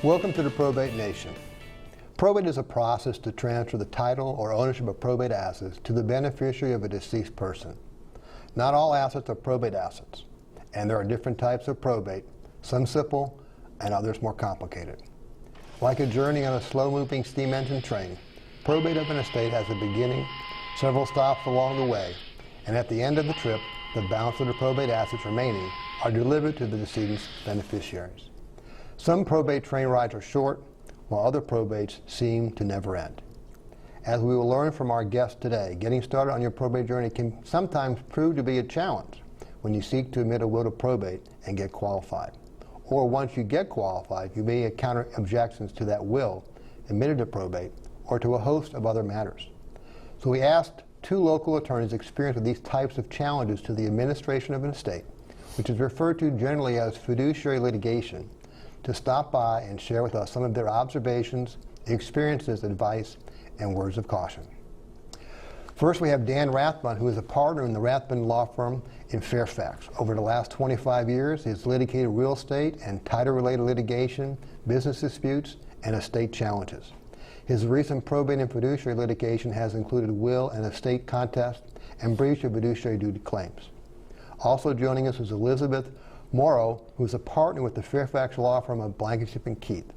Welcome to the Probate Nation. Probate is a process to transfer the title or ownership of probate assets to the beneficiary of a deceased person. Not all assets are probate assets, and there are different types of probate, some simple and others more complicated. Like a journey on a slow-moving steam engine train, probate of an estate has a beginning, several stops along the way, and at the end of the trip, the balance of the probate assets remaining are delivered to the decedent's beneficiaries. Some probate train rides are short, while other probates seem to never end. As we will learn from our guest today, getting started on your probate journey can sometimes prove to be a challenge when you seek to admit a will to probate and get qualified. Or once you get qualified, you may encounter objections to that will admitted to probate or to a host of other matters. So we asked two local attorneys experienced with these types of challenges to the administration of an estate, which is referred to generally as fiduciary litigation, to stop by and share with us some of their observations, experiences, advice, and words of caution. First, we have Dan Rathbun, who is a partner in the Rathbun Law Firm in Fairfax. Over the last 25 years, he has litigated real estate and title-related litigation, business disputes, and estate challenges. His recent probate and fiduciary litigation has included will and estate contests and breach of fiduciary duty claims. Also joining us is Elizabeth Morrow, who is a partner with the Fairfax law firm of Blankenship and Keith.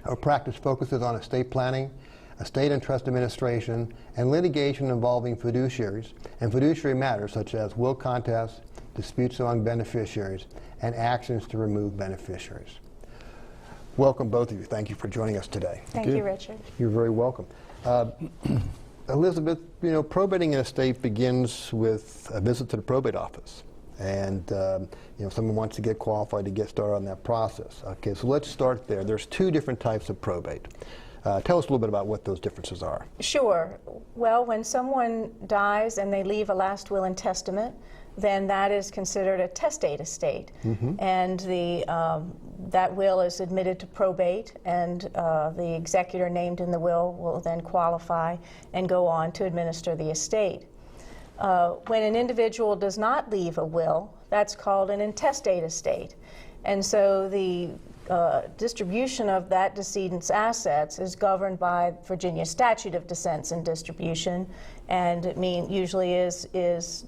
Her practice focuses on estate planning, estate and trust administration, and litigation involving fiduciaries and fiduciary matters such as will contests, disputes among beneficiaries, and actions to remove beneficiaries. Welcome, both of you. Thank you for joining us today. Thank you, Richard. You're very welcome. Elizabeth, probating an estate begins with a visit to the probate office. And someone wants to get qualified to get started on that process. Okay, so let's start there. There's two different types of probate. Tell us a little bit about what those differences are. Sure. Well, when someone dies and they leave a last will and testament, then that is considered a testate estate. Mm-hmm. And that will is admitted to probate, and the executor named in the will then qualify and go on to administer the estate. When an individual does not leave a will, that's called an intestate estate. And so the distribution of that decedent's assets is governed by Virginia Statute of Descents and Distribution, and it usually is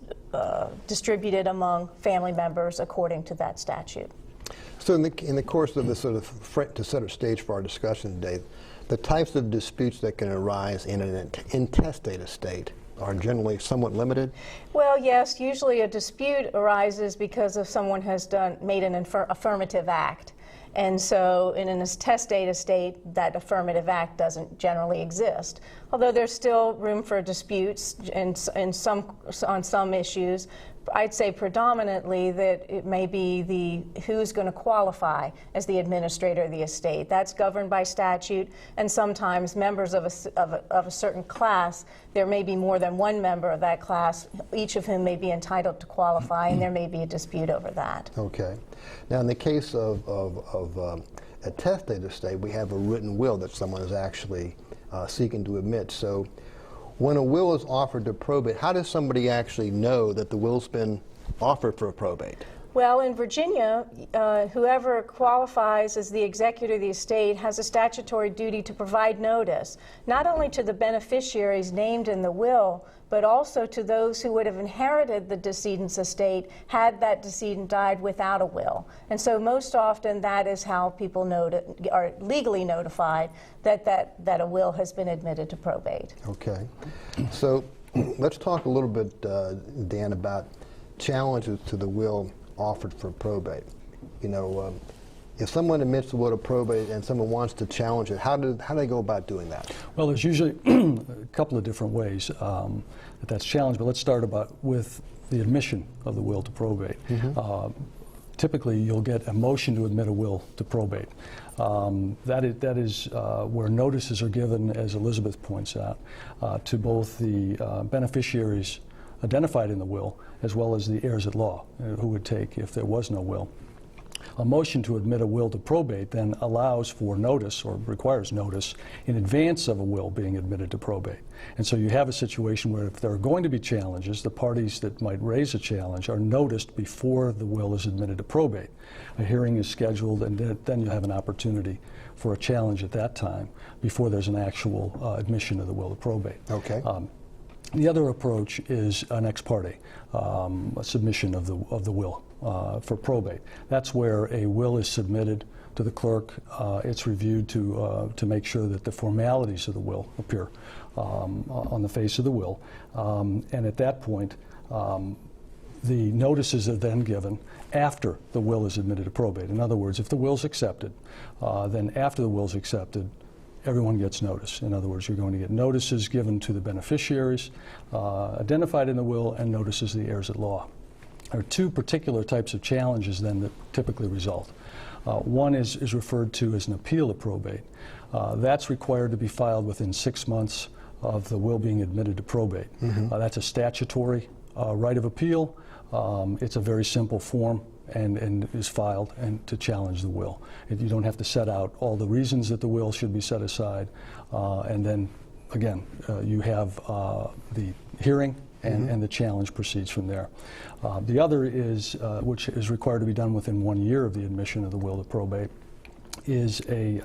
distributed among family members according to that statute. So in the course of this to set a stage for our discussion today, the types of disputes that can arise in an intestate estate are generally somewhat limited? Well, yes. Usually a dispute arises because of someone has made an affirmative act. And so in an intestate estate, that affirmative act doesn't generally exist. Although there's still room for disputes on some issues, I'd say predominantly that it may be who's going to qualify as the administrator of the estate. That's governed by statute, and sometimes members of a certain class, there may be more than one member of that class, each of whom may be entitled to qualify, and there may be a dispute over that. Okay. Now, in the case of a testate estate, we have a written will that someone is actually seeking to admit. So when a will is offered to probate, how does somebody actually know that the will's been offered for a probate? Well, in Virginia, whoever qualifies as the executor of the estate has a statutory duty to provide notice, not only to the beneficiaries named in the will, but also to those who would have inherited the decedent's estate had that decedent died without a will. And so most often that is how people are legally notified that a will has been admitted to probate. Okay. So let's talk a little bit, Dan, about challenges to the will offered for probate. If someone admits the will to probate and someone wants to challenge it, how do they go about doing that? Well, there's usually a couple of different ways that's challenged, but let's start with the admission of the will to probate. Mm-hmm. Typically, you'll get a motion to admit a will to probate. That is where notices are given, as Elizabeth points out, to both the beneficiaries identified in the will as well as the heirs at law, who would take if there was no will. A motion to admit a will to probate then allows for notice, or requires notice, in advance of a will being admitted to probate. And so you have a situation where if there are going to be challenges, the parties that might raise a challenge are noticed before the will is admitted to probate. A hearing is scheduled, and then you have an opportunity for a challenge at that time before there's an actual admission of the will to probate. Okay. The other approach is an ex parte, a submission of the will for probate. That's where a will is submitted to the clerk. It's reviewed to make sure that the formalities of the will appear on the face of the will. And at that point, the notices are then given after the will is admitted to probate. In other words, if the will's accepted, then after the will's accepted, everyone gets notice. In other words, you're going to get notices given to the beneficiaries identified in the will, and notices to the heirs at law. There are two particular types of challenges then that typically result. One is referred to as an appeal of probate. That's required to be filed within 6 months of the will being admitted to probate. That's a statutory right of appeal. It's a very simple form and is filed and to challenge the will. You don't have to set out all the reasons that the will should be set aside. And then, again, you have the hearing, and the challenge proceeds from there. The other is, which is required to be done within 1 year of the admission of the will to probate, is a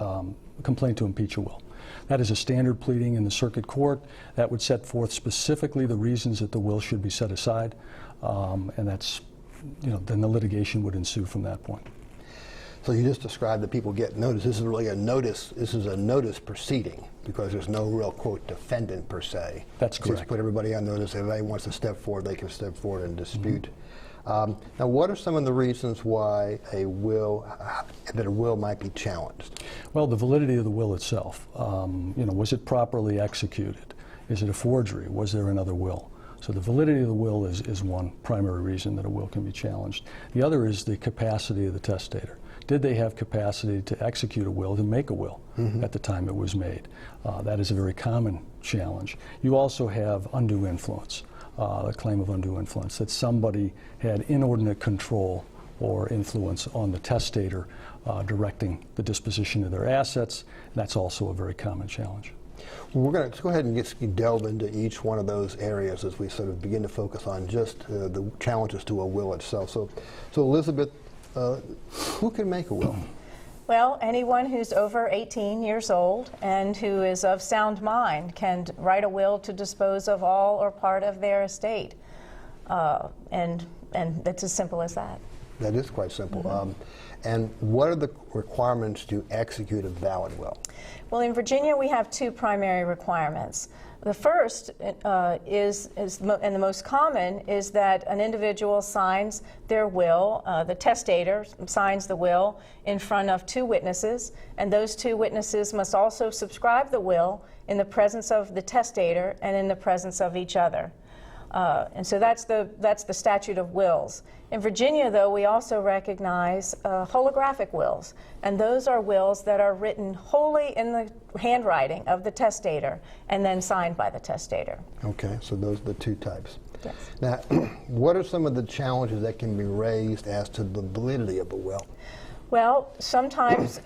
complaint to impeach a will. That is a standard pleading in the circuit court that would set forth specifically the reasons that the will should be set aside, and that's, then the litigation would ensue from that point. So you just described that people get notice. This is really a notice. This is a notice proceeding because there's no real, quote, defendant per se. That's correct. Just put everybody on notice. If anybody wants to step forward, they can step forward and dispute. Now, what are some of the reasons why a will might be challenged? Well, the validity of the will itself. Was it properly executed? Is it a forgery? Was there another will? So the validity of the will is one primary reason that a will can be challenged. The other is the capacity of the testator. Did they have capacity to execute a will, to make a will at the time it was made? That is a very common challenge. You also have undue influence, a claim of undue influence, that somebody had inordinate control or influence on the testator directing the disposition of their assets. That's also a very common challenge. Well, we're going to go ahead and delve into each one of those areas as we sort of begin to focus on just the challenges to a will itself. So Elizabeth, who can make a will? Well, anyone who's over 18 years old and who is of sound mind can write a will to dispose of all or part of their estate. And it's as simple as that. That is quite simple. And what are the requirements to execute a valid will? Well, in Virginia, we have two primary requirements. The first is and the most common, is that an individual signs their will, the testator signs the will in front of two witnesses, and those two witnesses must also subscribe the will in the presence of the testator and in the presence of each other. And so that's the statute of wills. In Virginia, though, we also recognize holographic wills, and those are wills that are written wholly in the handwriting of the testator and then signed by the testator. Okay, so those are the two types. Yes. Now, what are some of the challenges that can be raised as to the validity of a will? Well, sometimes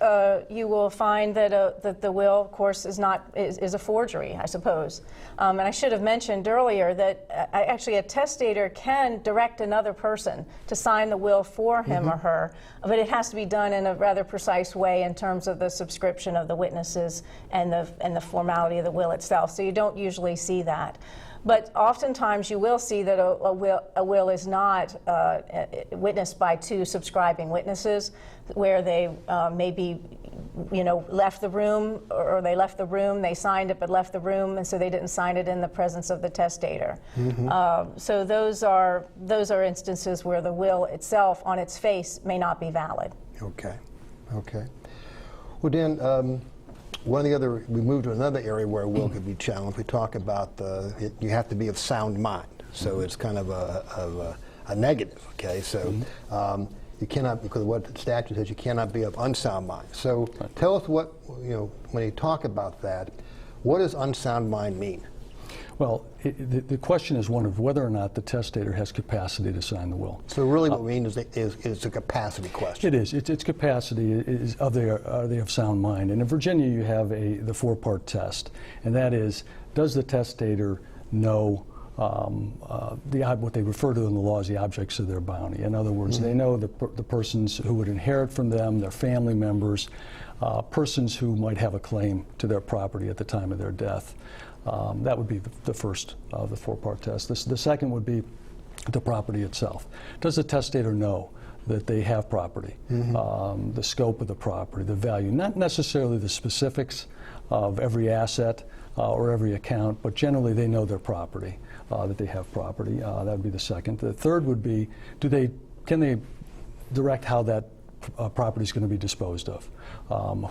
you will find that the will, of course, is a forgery, I suppose. And I should have mentioned earlier that actually a testator can direct another person to sign the will for him or her, but it has to be done in a rather precise way in terms of the subscription of the witnesses and the formality of the will itself. So you don't usually see that. But oftentimes you will see that a will is not witnessed by two subscribing witnesses, where they maybe, left the room, or they left the room, they signed it but left the room, and so they didn't sign it in the presence of the testator. So those are instances where the will itself, on its face, may not be valid. Okay. Well, Dan, we move to another area where a will could be challenged. We talk about you have to be of sound mind, so it's kind of a negative. Okay, so you cannot, because what the statute says, you cannot be of unsound mind. So tell us when you talk about that, what does unsound mind mean? Well, the question is one of whether or not the testator has capacity to sign the will. So really what we mean is it's a capacity question. It is. It's capacity. Are they of sound mind? And in Virginia, you have the four-part test, and that is, does the testator know what they refer to in the law as the objects of their bounty? In other words, they know the persons who would inherit from them, their family members, persons who might have a claim to their property at the time of their death. That would be the first of the four-part test. The second would be the property itself. Does the testator know that they have property, the scope of the property, the value, not necessarily the specifics of every asset or every account, but generally they know their property, that they have property. That would be the second. The third would be, can they direct how that property is going to be disposed of,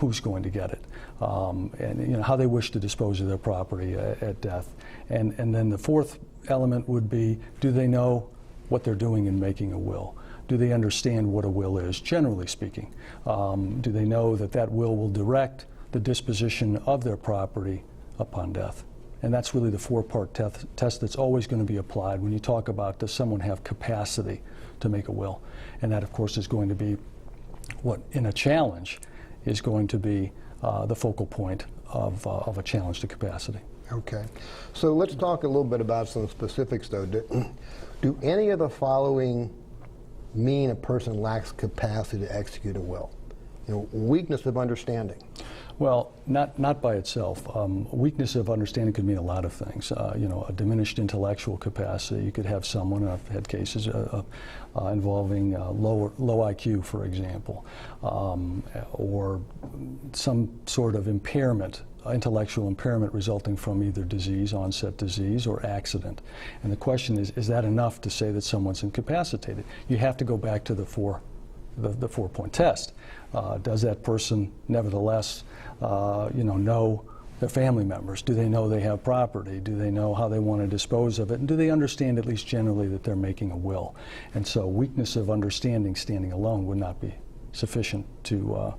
who's going to get it, and how they wish to dispose of their property at death. And then the fourth element would be, do they know what they're doing in making a will? Do they understand what a will is, generally speaking? Do they know that will direct the disposition of their property upon death? And that's really the four-part test that's always going to be applied when you talk about, does someone have capacity to make a will? And that, of course, is going to be what, in a challenge, is going to be the focal point of a challenge to capacity. Okay. So let's talk a little bit about some specifics, though. Do any of the following mean a person lacks capacity to execute a will? Weakness of understanding. Well, not by itself. Weakness of understanding could mean a lot of things. A diminished intellectual capacity. You could have someone, I've had cases involving low IQ, for example, or some sort of impairment, intellectual impairment resulting from either onset disease, or accident. And the question is that enough to say that someone's incapacitated? You have to go back to the four-point test. Does that person nevertheless know their family members? Do they know they have property? Do they know how they want to dispose of it? And do they understand, at least generally, that they're making a will? And so weakness of understanding standing alone would not be sufficient to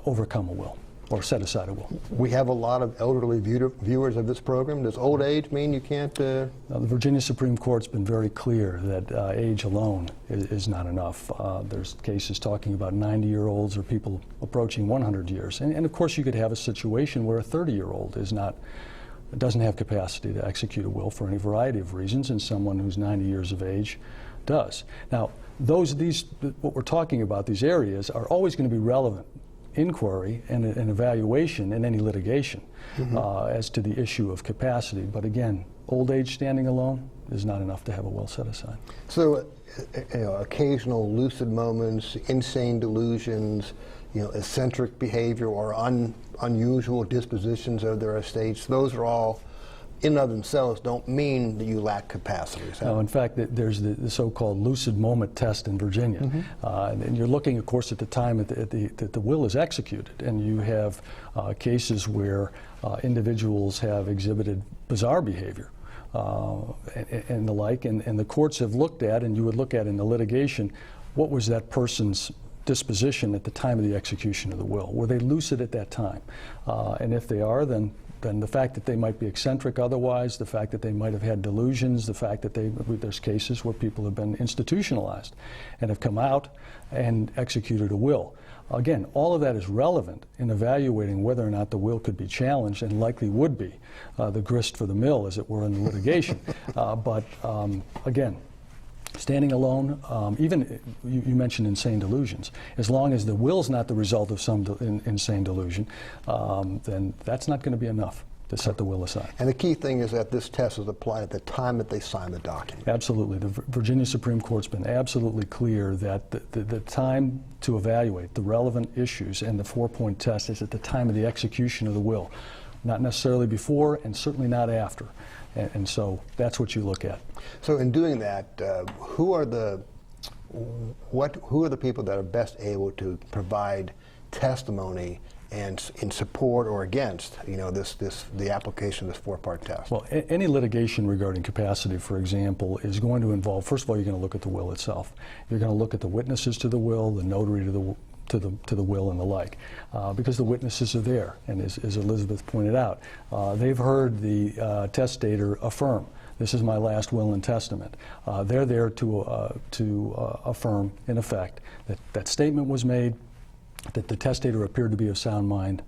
overcome a will or set aside a will. We have a lot of elderly viewers of this program. Does old age mean you can't? The Virginia Supreme Court's been very clear that age alone is not enough. There's cases talking about 90-year-olds or people approaching 100 years. And of course, you could have a situation where a 30-year-old doesn't have capacity to execute a will for any variety of reasons, and someone who's 90 years of age does. Now, what we're talking about, these areas, are always going to be relevant inquiry and an evaluation in any litigation as to the issue of capacity. But again, old age standing alone is not enough to have a will set aside. So, occasional lucid moments, insane delusions, eccentric behavior or unusual dispositions of their estates, those are all, in and of themselves, don't mean that you lack capacity. No, in fact, there's the so-called lucid moment test in Virginia. And you're looking, of course, at the time that the will is executed. And you have cases where individuals have exhibited bizarre behavior and the like. And the courts have looked at, and you would look at in the litigation, what was that person's disposition at the time of the execution of the will? Were they lucid at that time? And if they are, then the fact that they might be eccentric otherwise, the fact that they might have had delusions, the fact that there's cases where people have been institutionalized and have come out and executed a will. Again, all of that is relevant in evaluating whether or not the will could be challenged, and likely would be, the grist for the mill, as it were, in the litigation. But again, standing alone, even you mentioned insane delusions, as long as the will's not the result of some insane delusion, then that's not going to be enough to set the will aside. And the key thing is that this test is applied at the time that they sign the document. Absolutely. The Virginia Supreme Court's been absolutely clear that the time to evaluate the relevant issues and the four-point test is at the time of the execution of the will, not necessarily before and certainly not after. And so that's what you look at. So in doing that, who are the people that are best able to provide testimony and in support or against the application of this four-part test? Well, any litigation regarding capacity, for example, is going to involve, first of all, you're going to look at the will itself. You're going to look at the witnesses to the will, the notary to the will and the like, because the witnesses are there, and as Elizabeth pointed out, they've heard the testator affirm, "This is my last will and testament." They're there to affirm, in effect, that that statement was made, that the testator appeared to be of sound mind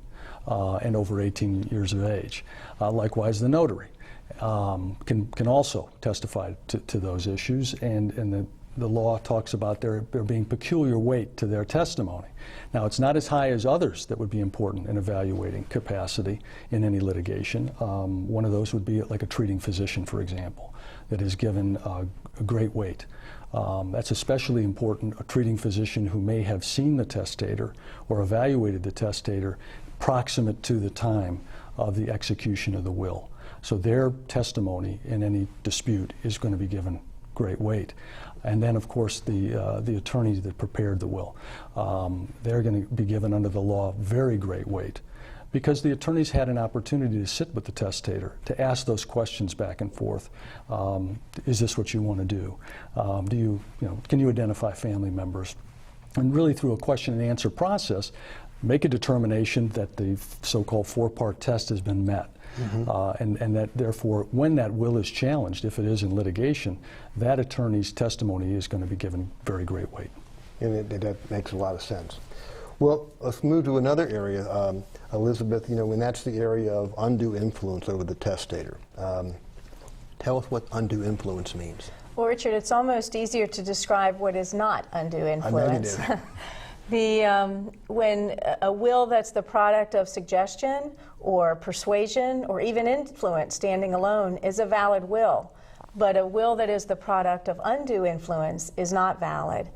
and over 18 years of age. Likewise, the notary can also testify to those issues, and the law talks about there being peculiar weight to their testimony. Now, it's not as high as others that would be important in evaluating capacity in any litigation. One of those would be like a treating physician, for example, that is given a great weight. That's especially important, a treating physician who may have seen the testator or evaluated the testator proximate to the time of the execution of the will. So their testimony in any dispute is going to be given great weight. And then, of course, the attorneys that prepared the will, they're going to be given under the law very great weight, because the attorneys had an opportunity to sit with the testator, to ask those questions back and forth. Is this what you want to do? Can you identify family members? And really, through a question and answer process, make a determination that the so-called four-part test has been met. And that therefore, when that will is challenged, if it is in litigation, that attorney's testimony is going to be given very great weight. And that makes a lot of sense. Well, let's move to another area, Elizabeth, and that's the area of undue influence over the testator. Tell us what undue influence means. Well, Richard, it's almost easier to describe what is not undue influence. I know you did. When a will that's the product of suggestion or persuasion or even influence standing alone is a valid will, but a will that is the product of undue influence is not valid.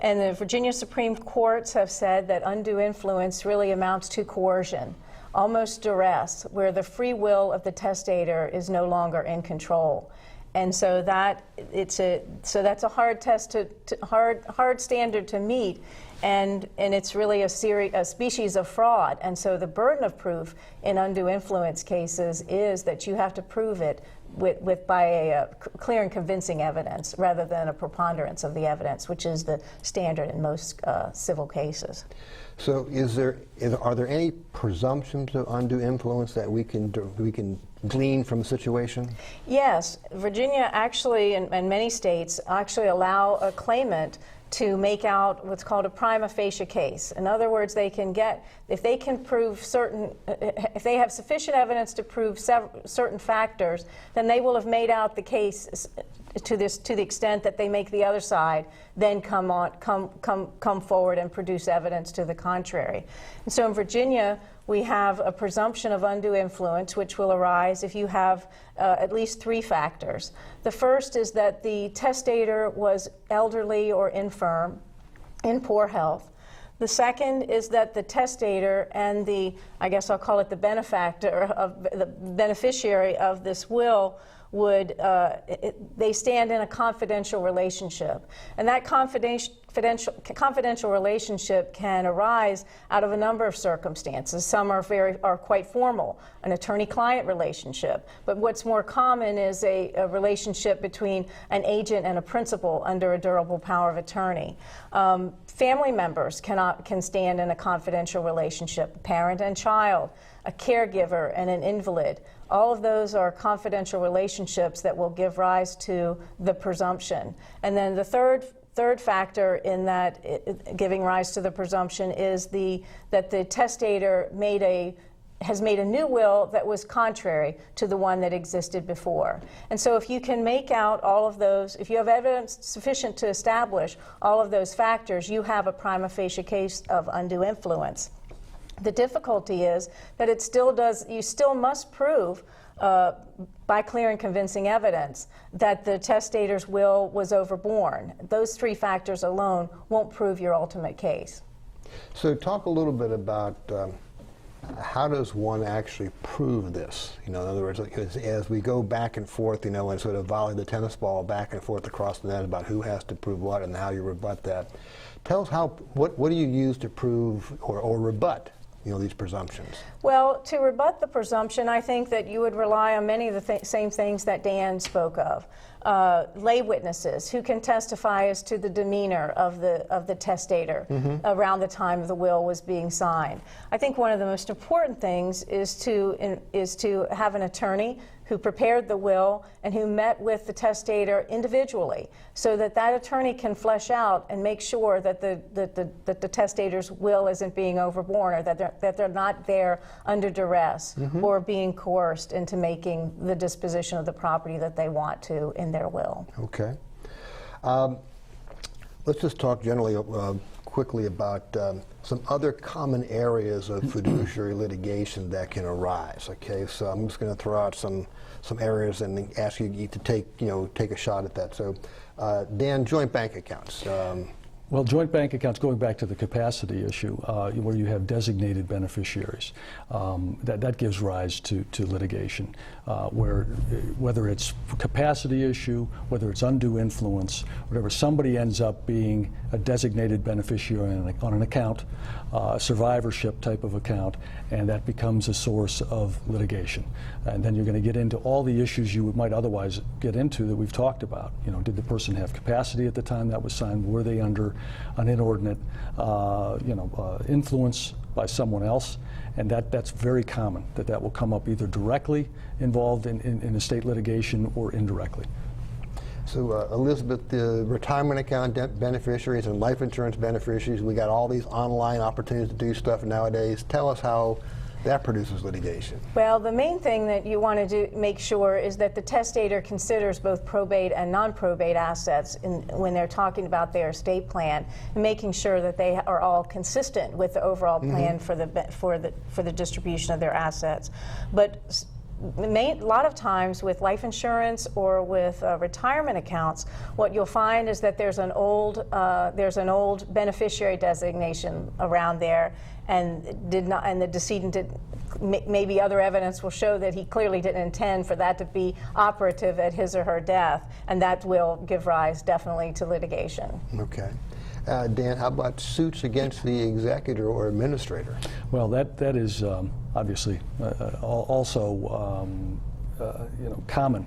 And the Virginia Supreme Courts have said that undue influence really amounts to coercion, almost duress, where the free will of the testator is no longer in control. And so that's a hard test hard standard to meet, and it's really a species of fraud. And so the burden of proof in undue influence cases is that you have to prove it by a clear and convincing evidence rather than a preponderance of the evidence, which is the standard in most civil cases. So are there any presumptions of undue influence that we can glean from the situation? Yes. Virginia actually, and many states, actually allow a claimant to make out what's called a prima facie case. In other words, if they have sufficient evidence to prove certain factors, then they will have made out the case to the extent that they make the other side then come forward and produce evidence to the contrary. And so in Virginia, we have a presumption of undue influence, which will arise if you have at least three factors. The first is that the testator was elderly or infirm, in poor health. The second is that the testator and I guess I'll call it the the beneficiary of this will they stand in a confidential relationship. And that confidential relationship can arise out of a number of circumstances. Some are quite formal, an attorney-client relationship. But what's more common is a relationship between an agent and a principal under a durable power of attorney. Family members can stand in a confidential relationship, parent and child, a caregiver and an invalid. All of those are confidential relationships that will give rise to the presumption. And then the third factor in that giving rise to the presumption is that the testator has made a new will that was contrary to the one that existed before. And so if you can make out all of those, if you have evidence sufficient to establish all of those factors, you have a prima facie case of undue influence. The difficulty is that you still must prove by clear and convincing evidence that the testator's will was overborne. Those three factors alone won't prove your ultimate case. So talk a little bit about how does one actually prove this? In other words, as we go back and forth, and sort of volley the tennis ball back and forth across the net about who has to prove what and how you rebut that. Tell us what do you use to prove or rebut these presumptions? Well, to rebut the presumption, I think that you would rely on many of the same things that Dan spoke of. Lay witnesses who can testify as to the demeanor of the testator around the time of the will was being signed. I think one of the most important things is to have an attorney who prepared the will and who met with the testator individually, so that that attorney can flesh out and make sure that the testator's will isn't being overborne, or that they're not there under duress or being coerced into making the disposition of the property that they want to in their will. Okay. Let's just talk generally quickly about some other common areas of fiduciary litigation that can arise. Okay, so I'm just going to throw out some areas and ask you to take a shot at that. So, Dan, joint bank accounts. Well, joint bank accounts, going back to the capacity issue, where you have designated beneficiaries, that gives rise to litigation, whether it's capacity issue, whether it's undue influence, whatever, somebody ends up being a designated beneficiary on an account, a survivorship type of account, and that becomes a source of litigation. And then you're going to get into all the issues you might otherwise get into that we've talked about. Did the person have capacity at the time that was signed? Were they under an inordinate influence by someone else? And that's very common, that will come up either directly involved in estate litigation or indirectly. So, Elizabeth, the retirement account beneficiaries and life insurance beneficiaries, we got all these online opportunities to do stuff nowadays. Tell us how that produces litigation. Well, the main thing that you want to make sure is that the testator considers both probate and non-probate assets when they're talking about their estate plan, and making sure that they are all consistent with the overall plan for the distribution of their assets. But a lot of times with life insurance or with retirement accounts, what you'll find is that there's an old beneficiary designation around there, and the decedent did. Maybe other evidence will show that he clearly didn't intend for that to be operative at his or her death, and that will give rise definitely to litigation. Okay. Dan, how about suits against the executor or administrator? Well, that is obviously also common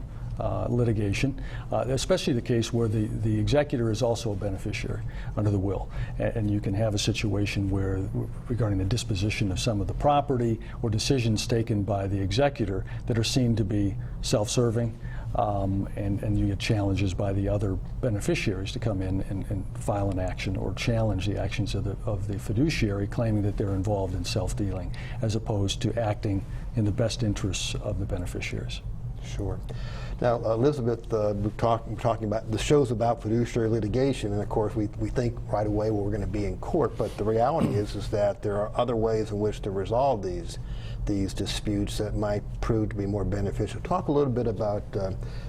litigation, especially the case where the executor is also a beneficiary under the will. And you can have a situation where, regarding the disposition of some of the property or decisions taken by the executor that are seen to be self-serving, and you get challenges by the other beneficiaries to come in and file an action or challenge the actions of the fiduciary, claiming that they're involved in self-dealing as opposed to acting in the best interests of the beneficiaries. Sure. Now, Elizabeth, we're talking about the show's about fiduciary litigation, and of course we think right away we're going to be in court, but the reality is that there are other ways in which to resolve these disputes that might prove to be more beneficial. Talk a little bit about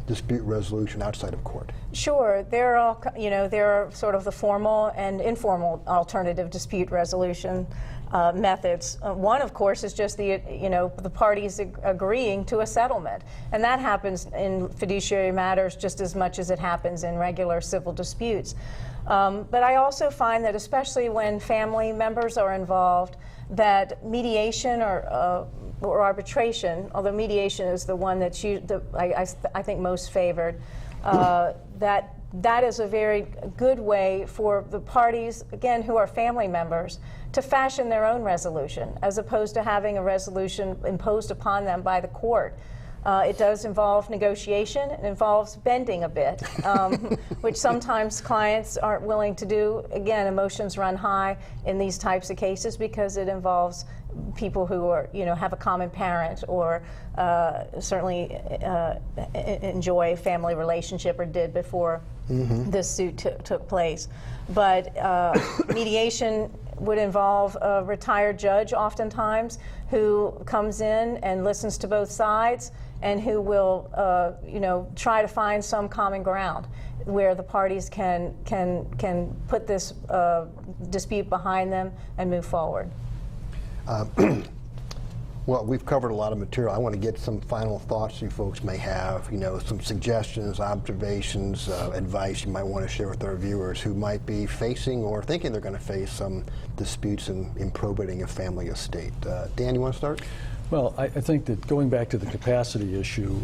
dispute resolution outside of court. Sure. There are sort of the formal and informal alternative dispute resolution methods. One, of course, is just the parties agreeing to a settlement, and that happens in fiduciary matters just as much as it happens in regular civil disputes. But I also find that, especially when family members are involved, that mediation or arbitration, although mediation is the one that I think most favored, that is a very good way for the parties, again, who are family members, to fashion their own resolution, as opposed to having a resolution imposed upon them by the court. It does involve negotiation. It involves bending a bit, which sometimes clients aren't willing to do. Again, emotions run high in these types of cases because it involves people who are, have a common parent or certainly enjoy a family relationship or did before this suit took place. But mediation would involve a retired judge oftentimes who comes in and listens to both sides and who will try to find some common ground where the parties can put this dispute behind them and move forward. Well, we've covered a lot of material. I want to get some final thoughts you folks may have, some suggestions, observations, advice you might want to share with our viewers who might be facing or thinking they're going to face some disputes in probating a family estate. Dan, you want to start? Well, I think that going back to the capacity issue,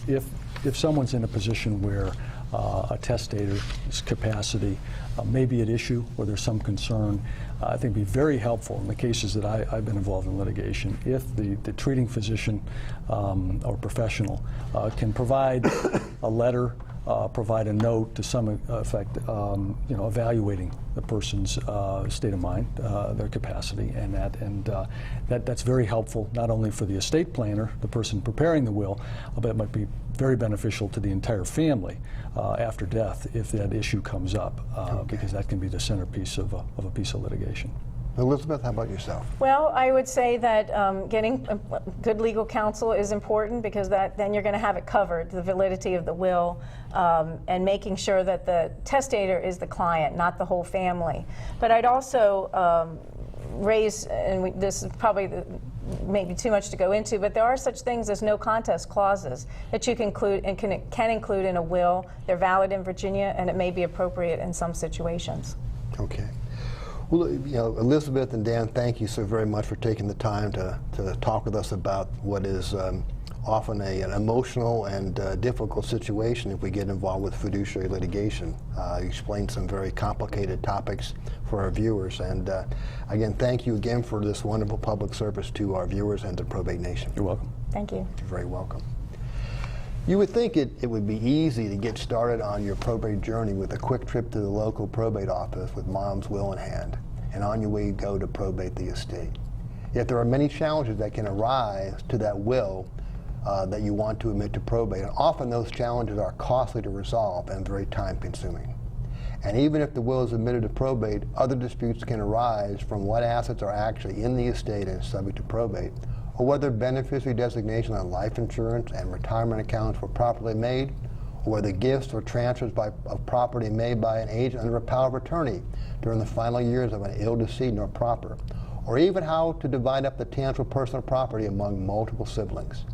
if someone's in a position where a testator's capacity may be at issue or there's some concern, I think it'd be very helpful in the cases that I've been involved in litigation if the treating physician or professional can provide a letter, provide a note to some effect, evaluating the person's state of mind, their capacity, and that's very helpful not only for the estate planner, the person preparing the will, but it might be very beneficial to the entire family after death if that issue comes up, because that can be the centerpiece of a piece of litigation. Elizabeth, how about yourself? Well, I would say that getting good legal counsel is important because then you're going to have it covered, the validity of the will, and making sure that the testator is the client, not the whole family. But I'd also raise, and this is probably maybe too much to go into, but there are such things as no contest clauses that you can include and can include in a will. They're valid in Virginia, and it may be appropriate in some situations. Okay. Well, Elizabeth and Dan, thank you so very much for taking the time to talk with us about what is often an emotional and difficult situation if we get involved with fiduciary litigation. You explained some very complicated topics for our viewers, and again, thank you again for this wonderful public service to our viewers and to Probate Nation. You're welcome. Thank you. You're very welcome. You would think it would be easy to get started on your probate journey with a quick trip to the local probate office with mom's will in hand, and on your way you go to probate the estate. Yet there are many challenges that can arise to that will that you want to admit to probate, and often those challenges are costly to resolve and very time-consuming. And even if the will is admitted to probate, other disputes can arise from what assets are actually in the estate and subject to probate, or whether beneficiary designation on life insurance and retirement accounts were properly made, or whether gifts or transfers of property made by an agent under a power of attorney during the final years of an ill decedent are proper, or even how to divide up the tangible personal property among multiple siblings.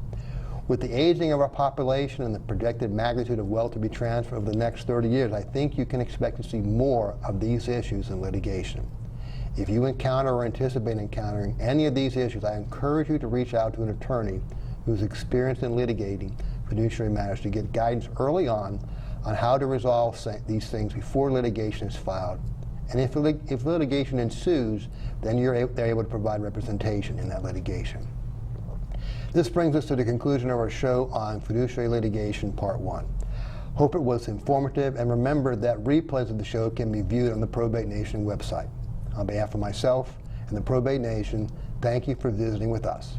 With the aging of our population and the projected magnitude of wealth to be transferred over the next 30 years, I think you can expect to see more of these issues in litigation. If you encounter or anticipate encountering any of these issues, I encourage you to reach out to an attorney who's experienced in litigating fiduciary matters to get guidance early on how to resolve these things before litigation is filed. And if litigation ensues, then they're able to provide representation in that litigation. This brings us to the conclusion of our show on fiduciary litigation, Part 1. Hope it was informative, and remember that replays of the show can be viewed on the Probate Nation website. On behalf of myself and the Probate Nation, thank you for visiting with us.